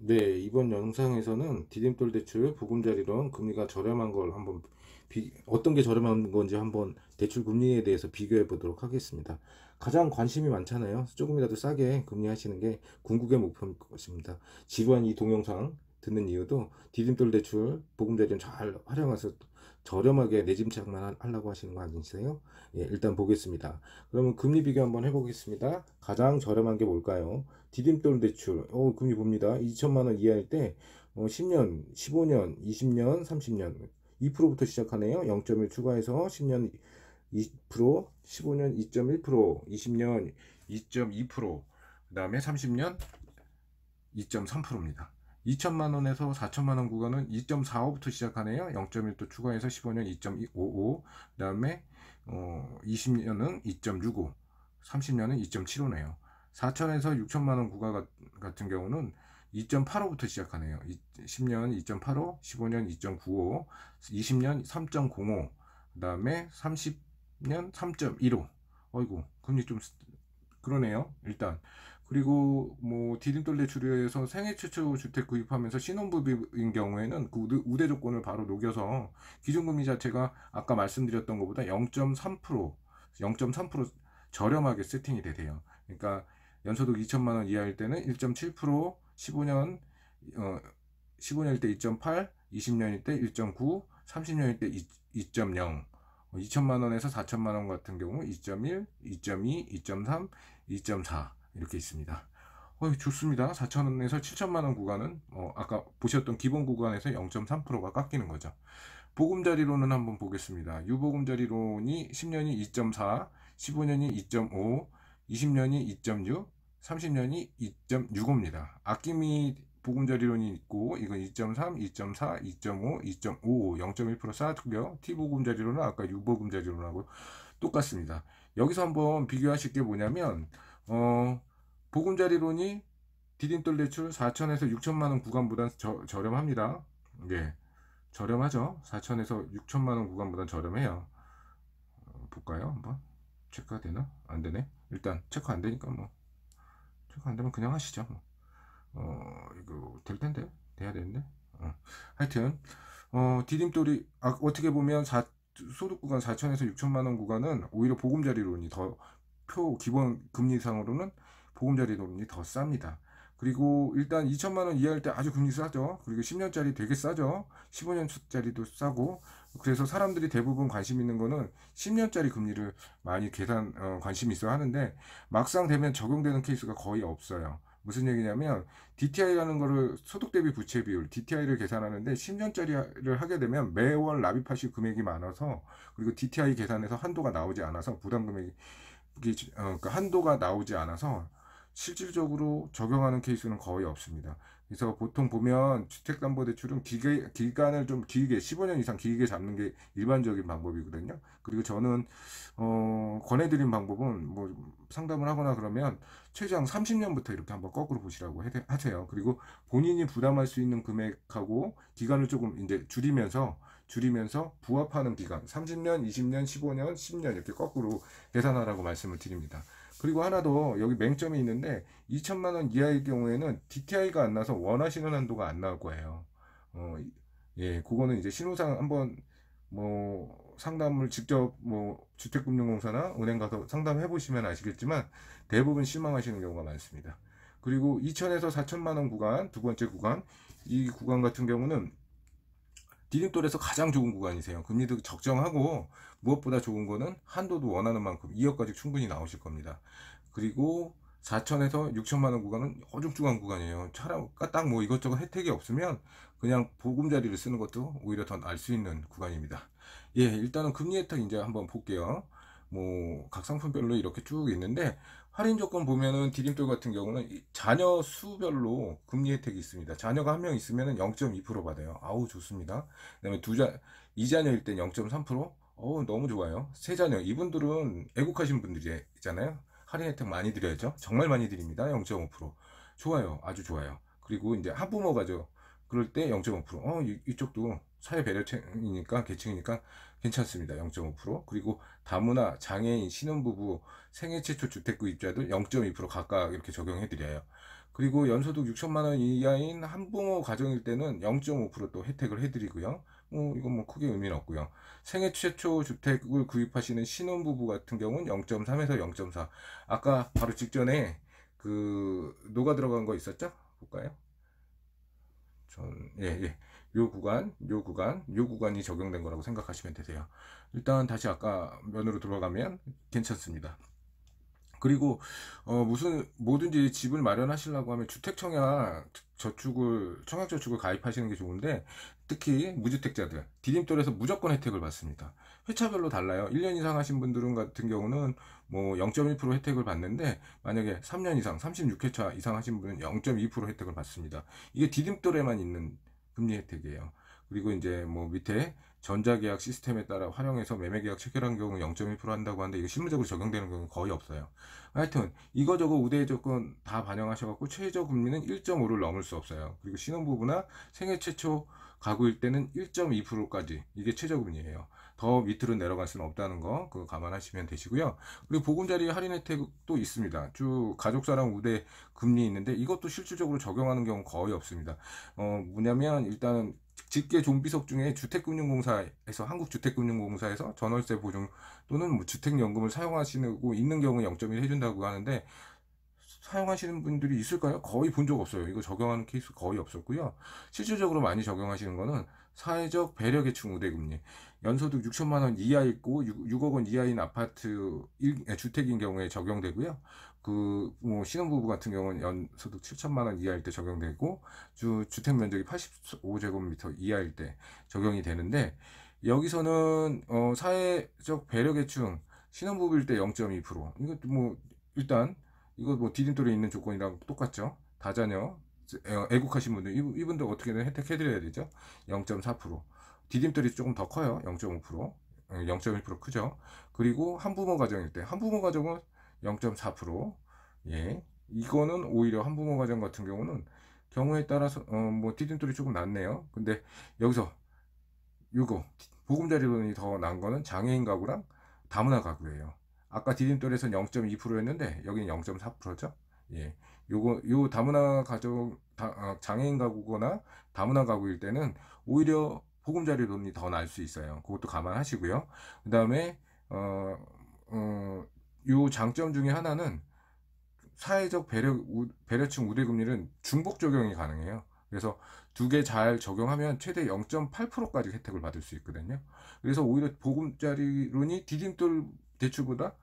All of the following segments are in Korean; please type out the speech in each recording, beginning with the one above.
네, 이번 영상에서는 디딤돌 대출 보금자리론 금리가 저렴한 걸 한번 어떤 게 저렴한 건지 한번 대출 금리에 대해서 비교해 보도록 하겠습니다. 가장 관심이 많잖아요. 조금이라도 싸게 금리 하시는 게 궁극의 목표일 것입니다. 지루한 이 동영상 듣는 이유도 디딤돌 대출 보금자리론 잘 활용해서 저렴하게 내 집 장만 하려고 하시는 거 아니세요? 예, 일단 보겠습니다. 그러면 금리 비교 한번 해보겠습니다. 가장 저렴한 게 뭘까요? 디딤돌 대출, 금리 봅니다. 2천만 원 이하일 때, 10년, 15년, 20년, 30년, 2%부터 시작하네요. 0.1 추가해서 10년 2%, 15년 2.1%, 20년 2.2%, 그 다음에 30년 2.3%입니다. 2천만 원에서 4천만 원 구간은 2.45부터 시작하네요. 0.1도 추가해서 15년 2.55, 그 다음에 20년은 2.65, 30년은 2.75네요. 4천에서 6천만 원 구간 같은 경우는 2.85부터 시작하네요. 10년 2.85, 15년 2.95, 20년 3.05, 그 다음에 30년 3.15. 어이구, 금리 좀 그러네요. 일단 그리고 뭐 디딤돌 대출에서 생애 최초 주택 구입하면서 신혼부부인 경우에는 그 우대 조건을 바로 녹여서 기준금리 자체가 아까 말씀드렸던 것보다 0.3% 0.3% 저렴하게 세팅이 되세요. 그러니까 연소득 2천만 원 이하일 때는 1.7%, 15년 15년일 때 2.8, 20년일 때 1.9, 30년일 때 2.0, 2천만 원에서 4천만 원 같은 경우 2.1, 2.2, 2.3, 2.4 이렇게 있습니다. 좋습니다. 4천원에서 7천만 원 구간은 아까 보셨던 기본 구간에서 0.3%가 깎이는 거죠. 보금자리론은 한번 보겠습니다. 유보금자리론이 10년이 2.4, 15년이 2.5, 20년이 2.6, 30년이 2.65입니다. 아낌이 보금자리론이 있고 이건 2.3, 2.4, 2.5, 2.55, 0.1% 싸고요. T보금자리론은 아까 유보금자리론하고 똑같습니다. 여기서 한번 비교하실 게 뭐냐면 보금자리론이 디딤돌 대출 4천에서 6천만 원 구간보다 저렴합니다. 예, 저렴하죠. 4천에서 6천만 원 구간보다 저렴해요. 볼까요? 한번 체크가 되나? 안 되네. 일단 체크 안 되니까 뭐 체크 안 되면 그냥 하시죠. 이거 될 텐데 돼야 되는데. 하여튼 디딤돌이 어떻게 보면 소득 구간 4천에서 6천만 원 구간은 오히려 보금자리론이 더 기본 금리상으로는 보금자리론이 더 쌉니다. 그리고 일단 2천만 원 이하일 때 아주 금리 싸죠. 그리고 10년짜리 되게 싸죠. 15년짜리도 싸고. 그래서 사람들이 대부분 관심 있는 거는 10년짜리 금리를 많이 관심 있어 하는데 막상 되면 적용되는 케이스가 거의 없어요. 무슨 얘기냐면 DTI라는 거를 소득 대비 부채 비율 DTI를 계산하는데 10년짜리를 하게 되면 매월 납입하실 금액이 많아서 그리고 DTI 계산에서 한도가 나오지 않아서 부담 금액이 그 한도가 나오지 않아서 실질적으로 적용하는 케이스는 거의 없습니다. 그래서 보통 보면 주택담보대출은 기간을 좀 길게 15년 이상 길게 잡는 게 일반적인 방법이거든요. 그리고 저는 권해드린 방법은 뭐 상담을 하거나 그러면 최장 30년부터 이렇게 한번 거꾸로 보시라고 하세요. 그리고 본인이 부담할 수 있는 금액하고 기간을 조금 이제 줄이면서 부합하는 기간 30년, 20년, 15년, 10년 이렇게 거꾸로 계산하라고 말씀을 드립니다. 그리고 하나 더 여기 맹점이 있는데 2천만 원 이하의 경우에는 DTI가 안 나서 원하시는 한도가 안 나올 거예요. 예, 그거는 이제 신호상 한번 뭐 상담을 직접 뭐 주택금융공사나 은행 가서 상담해 보시면 아시겠지만 대부분 실망하시는 경우가 많습니다. 그리고 2천에서 4천만 원 구간, 두 번째 구간, 이 구간 같은 경우는 디딤돌에서 가장 좋은 구간이세요. 금리도 적정하고 무엇보다 좋은 거는 한도도 원하는 만큼 2억까지 충분히 나오실 겁니다. 그리고 4천에서 6천만 원 구간은 어중중한 구간이에요. 차량 딱 뭐 이것저것 혜택이 없으면 그냥 보금자리를 쓰는 것도 오히려 더 나을 수 있는 구간입니다. 예, 일단은 금리 혜택 이제 한번 볼게요. 뭐 각 상품별로 이렇게 쭉 있는데 할인 조건 보면은 디딤돌 같은 경우는 자녀 수별로 금리 혜택이 있습니다. 자녀가 한 명 있으면 0.2% 받아요. 아우 좋습니다. 그다음에 2자녀일 땐 0.3%. 너무 좋아요. 세 자녀 이분들은 애국하신 분들이잖아요. 할인 혜택 많이 드려야죠. 정말 많이 드립니다. 0.5%. 좋아요. 아주 좋아요. 그리고 이제 한부모가죠. 그럴 때 0.5%. 이쪽도 사회 배려층이니까 계층이니까 괜찮습니다. 0.5%. 그리고 다문화, 장애인, 신혼부부, 생애 최초 주택 구입자들 0.2% 각각 이렇게 적용해 드려요. 그리고 연소득 6천만 원 이하인 한부모 가정일 때는 0.5%또 혜택을 해드리고요. 이건 뭐 크게 의미는 없고요. 생애 최초 주택을 구입하시는 신혼부부 같은 경우는 0.3에서 0.4. 아까 바로 직전에 그 노가 들어간 거 있었죠? 볼까요? 예. 요 구간이 적용된 거라고 생각하시면 되세요. 일단 다시 아까 면으로 들어가면 괜찮습니다. 그리고 무슨 뭐든지 집을 마련하시려고 하면 청약저축을 가입하시는 게 좋은데, 특히 무주택자들 디딤돌에서 무조건 혜택을 받습니다. 회차별로 달라요. 1년 이상 하신 분들은 같은 경우는 뭐 0.1% 혜택을 받는데, 만약에 3년 이상 36회차 이상 하신 분은 0.2% 혜택을 받습니다. 이게 디딤돌에만 있는 금리 혜택이에요. 그리고 이제 뭐 밑에 전자계약 시스템에 따라 활용해서 매매계약 체결한 경우 0.1% 한다고 하는데, 이거 실무적으로 적용되는 경우는 거의 없어요. 하여튼 이거저거 우대 조건 다 반영하셔갖고 최저 금리는 1.5를 넘을 수 없어요. 그리고 신혼부부나 생애 최초 가구일 때는 1.2%까지 이게 최저 금리예요. 더 밑으로 내려갈 수는 없다는 거 그거 감안하시면 되시고요. 그리고 보금자리 할인 혜택도 있습니다. 쭉 가족사랑 우대 금리 있는데, 이것도 실질적으로 적용하는 경우 거의 없습니다. 뭐냐면 일단은 직계 좀비속 중에 주택금융공사에서, 한국주택금융공사에서 전월세 보증 또는 뭐 주택연금을 사용하시고 있는 경우 0.1 해준다고 하는데, 사용하시는 분들이 있을까요? 거의 본 적 없어요. 이거 적용하는 케이스 거의 없었고요. 실질적으로 많이 적용하시는 거는 사회적 배려계층 우대금리. 연소득 6천만 원 이하 있고 6억 원 이하인 아파트 주택인 경우에 적용되고요. 뭐 신혼부부 같은 경우는 연소득 7천만 원 이하일 때 적용되고, 주택 면적이 85제곱미터 이하일 때 적용이 되는데, 여기서는 사회적 배려계층 신혼부부일 때 0.2%. 이것도 뭐 일단 이거 뭐 디딤돌에 있는 조건이랑 똑같죠. 다자녀 애국하신 분들, 이분들 어떻게든 혜택해드려야 되죠. 0.4%. 디딤돌이 조금 더 커요. 0.5%. 0.1% 크죠. 그리고 한부모 가정일 때, 한부모 가정은 0.4%. 예. 이거는 오히려 한부모 가정 같은 경우에 따라서 뭐 디딤돌이 조금 낮네요. 근데 여기서 요거 보금자리론이 더 난 거는 장애인 가구랑 다문화 가구예요. 아까 디딤돌에서는 0.2%였는데 여기는 0.4%죠. 예. 요 다문화 가족 장애인 가구거나 다문화 가구일 때는 오히려 보금자리론이 더 날 수 있어요. 그것도 감안하시고요. 그다음에 요 장점 중에 하나는 사회적 배려층 우대금리는 중복 적용이 가능해요. 그래서 두 개 잘 적용하면 최대 0.8%까지 혜택을 받을 수 있거든요. 그래서 오히려 보금자리론이 디딤돌 대출보다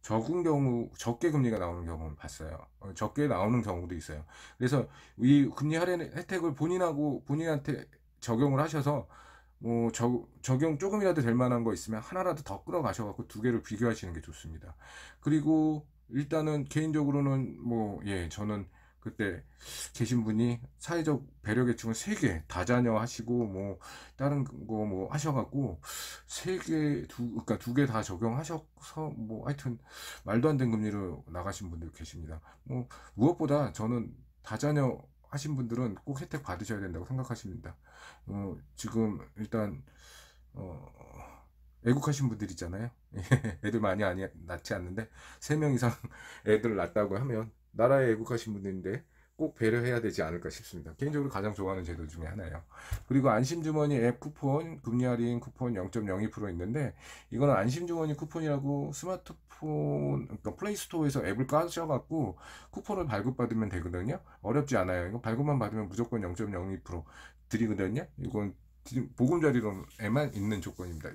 적게 금리가 나오는 경우를 봤어요. 적게 나오는 경우도 있어요. 그래서 이 금리 할인 혜택을 본인한테 적용을 하셔서 적용 조금이라도 될 만한 거 있으면 하나라도 더 끌어가셔갖고 두 개를 비교하시는 게 좋습니다. 그리고 일단은 개인적으로는 저는 그때 계신 분이 사회적 배려계층을 3개 다자녀 하시고 뭐 다른 거 뭐 하셔갖고 그러니까 2개 다 적용하셔서 뭐 하여튼 말도 안 되는 금리로 나가신 분들 계십니다. 무엇보다 저는 다자녀 하신 분들은 꼭 혜택 받으셔야 된다고 생각하십니다. 지금 일단 애국하신 분들 있잖아요. 애들 많이 낳지 않는데 3명 이상 애들 낳았다고 하면 나라에 애국하신 분들인데 꼭 배려해야 되지 않을까 싶습니다. 개인적으로 가장 좋아하는 제도 중에 하나예요. 그리고 안심주머니 앱 쿠폰, 금리 할인 쿠폰 0.02% 있는데, 이거는 안심주머니 쿠폰이라고 스마트폰, 그러니까 플레이스토어에서 앱을 까셔갖고 쿠폰을 발급받으면 되거든요. 어렵지 않아요. 이거 발급만 받으면 무조건 0.02% 드리거든요. 이건 보금자리론에만 있는 조건입니다.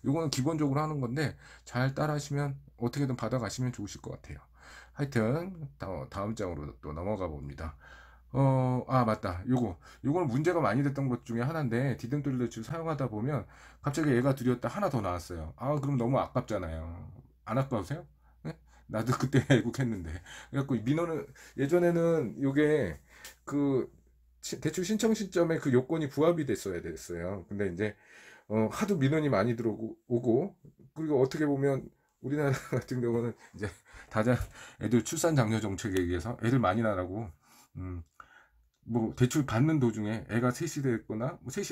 이거는 기본적으로 하는 건데 잘 따라하시면 어떻게든 받아가시면 좋으실 것 같아요. 하여튼 다음 장으로 또 넘어가 봅니다. 맞다. 요거는 문제가 많이 됐던 것 중에 하나인데, 디딤돌 대출 사용하다 보면 갑자기 애가 들였다 하나 더 나왔어요. 그럼 너무 아깝잖아요. 안 아까우세요? 네? 나도 그때 애국했는데. 그래갖고 민원은 예전에는 요게 대출 신청 시점에 그 요건이 부합이 됐어요. 근데 이제 하도 민원이 많이 들어오고, 그리고 어떻게 보면 우리나라 같은 경우는 이제 애들 출산 장려 정책에 의해서 애들 많이 낳으라고 뭐 대출 받는 도중에 애가 셋이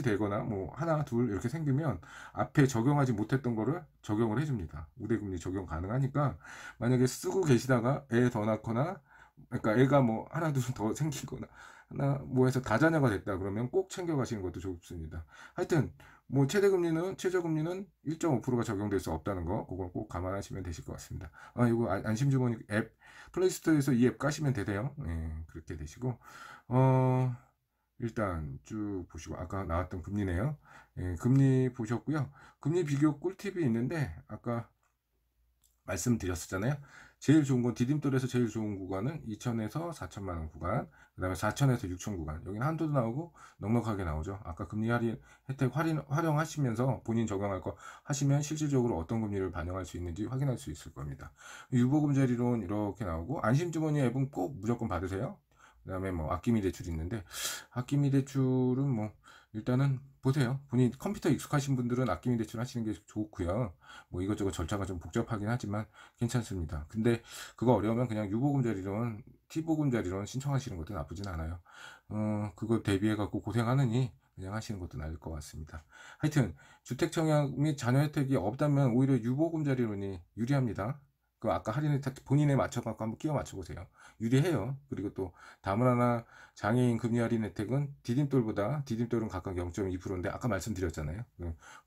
되거나 뭐 하나 둘 이렇게 생기면 앞에 적용하지 못했던 거를 적용을 해줍니다. 우대금리 적용 가능하니까, 만약에 쓰고 계시다가 애 더 낳거나 그러니까 애가 뭐 하나 둘 더 생기거나 하나 뭐 해서 다자녀가 됐다 그러면 꼭 챙겨가시는 것도 좋습니다. 하여튼 뭐 최저금리는 1.5%가 적용될 수 없다는 거 그걸 꼭 감안하시면 되실 것 같습니다. 아 이거 안심주머니 앱 플레이스토어에서 이 앱 까시면 되대요. 예, 그렇게 되시고 일단 쭉 보시고 아까 나왔던 금리네요. 예, 금리 보셨고요. 금리 비교 꿀팁이 있는데 아까 말씀드렸었잖아요. 제일 좋은 건 디딤돌에서 제일 좋은 구간은 2천에서 4천만 원 구간, 그 다음에 4천에서 6천 구간. 여기는 한도도 나오고 넉넉하게 나오죠. 아까 금리 할인 혜택 활용하시면서 본인 적용할 거 하시면 실질적으로 어떤 금리를 반영할 수 있는지 확인할 수 있을 겁니다. 유보금자리론 이렇게 나오고 안심주머니 앱은 꼭 무조건 받으세요. 그 다음에 뭐 아낌이 대출이 있는데 아낌이 대출은 뭐 일단은 보세요. 본인 컴퓨터 익숙하신 분들은 아낌이 대출 하시는 게 좋고요. 뭐 이것저것 절차가 좀 복잡하긴 하지만 괜찮습니다. 근데 그거 어려우면 그냥 유보금자리론, T보금자리론 신청하시는 것도 나쁘진 않아요. 그거 대비해 갖고 고생하느니 그냥 하시는 것도 나을 것 같습니다. 하여튼 주택 청약 및 자녀 혜택이 없다면 오히려 유보금자리론이 유리합니다. 그 아까 할인 혜택 본인에 맞춰갖고 한번 끼워 맞춰보세요. 유리해요. 그리고 또 다문 하나 장애인 금리 할인 혜택은 디딤돌은 각각 0.2%인데 아까 말씀드렸잖아요.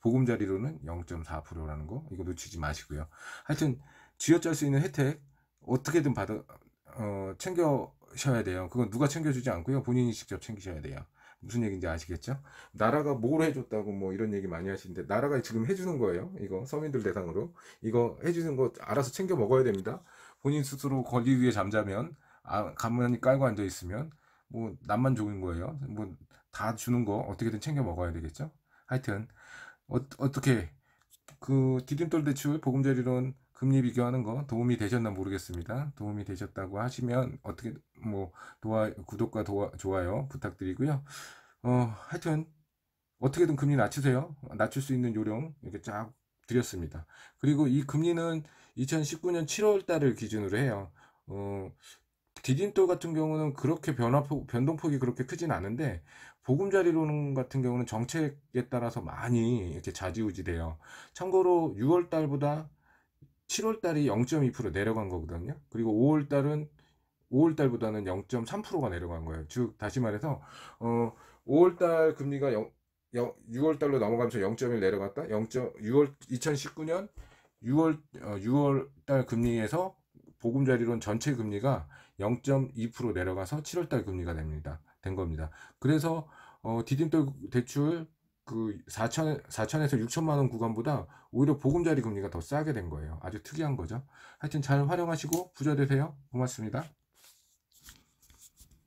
보금자리로는 0.4%라는 거 이거 놓치지 마시고요. 하여튼 쥐어짤 수 있는 혜택 어떻게든 챙겨셔야 돼요. 그건 누가 챙겨주지 않고요. 본인이 직접 챙기셔야 돼요. 무슨 얘기인지 아시겠죠? 나라가 뭘 해줬다고 뭐 이런 얘기 많이 하시는데 나라가 지금 해주는 거예요. 이거 서민들 대상으로 이거 해주는 거 알아서 챙겨 먹어야 됩니다. 본인 스스로 권리 위에 잠자면 가만히 깔고 앉아 있으면 뭐 남만 좋은 거예요. 뭐 다 주는 거 어떻게든 챙겨 먹어야 되겠죠. 하여튼 어떻게 그 디딤돌 대출 보금자리론 금리 비교하는 거 도움이 되셨나 모르겠습니다. 도움이 되셨다고 하시면 어떻게 뭐 구독과 좋아요 부탁드리고요. 하여튼 어떻게든 금리 낮추세요. 낮출 수 있는 요령 이렇게 쫙 드렸습니다. 그리고 이 금리는 2019년 7월 달을 기준으로 해요. 디딤돌 같은 경우는 그렇게 변동폭이 그렇게 크진 않은데 보금자리론 같은 경우는 정책에 따라서 많이 이렇게 좌지우지돼요. 참고로 6월 달보다 7월 달이 0.2% 내려간 거거든요. 그리고 5월 달보다는 0.3%가 내려간 거예요. 즉 다시 말해서 5월 달 금리가 6월 달로 넘어가면서 0.1 내려갔다. 2019년 6월 달 금리에서 보금자리론 전체 금리가 0.2% 내려가서 7월 달 금리가 된 겁니다. 그래서 디딤돌 대출 그 4천에서 6천만 원 구간보다 오히려 보금자리 금리가 더 싸게 된 거예요. 아주 특이한 거죠. 하여튼 잘 활용하시고 부자 되세요. 고맙습니다.